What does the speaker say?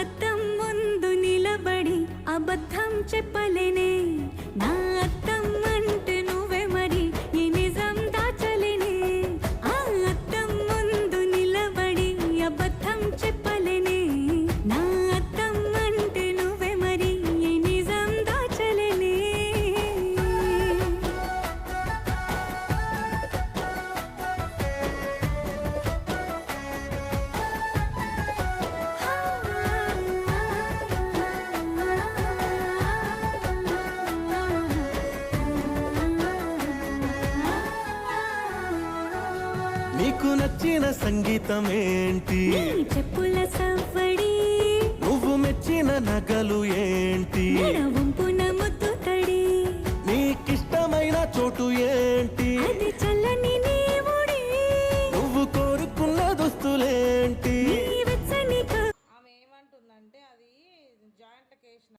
అద్దం ముందు నిలబడి అబద్ధం చెప్పలేనే నా అద్దం అంటే నువ్వే మరి ఈ నిజం దాచలేనే ఆ అద్దం ముందు నిలబడి అబద్ధం చెప్పలేనే నా అద్దం అంటే నువ్వే మరి ఈ నిజం దాచలేనే నీకు నచ్చిన సంగీతం ఏంటి నీ చెప్పుల సవ్వడి నువ్వు మెచ్చిన నగలు ఏంటి వంపున ముద్దు తడి నీకిష్టమైన చోటు ఏంటి అది చల్లని నీ ఒడి నువ్వు కోరుకున్న దుస్తులేంటి నీ వెచ్చని ఆమె ఏమంటుందంటే అది జాయింట్ కేసు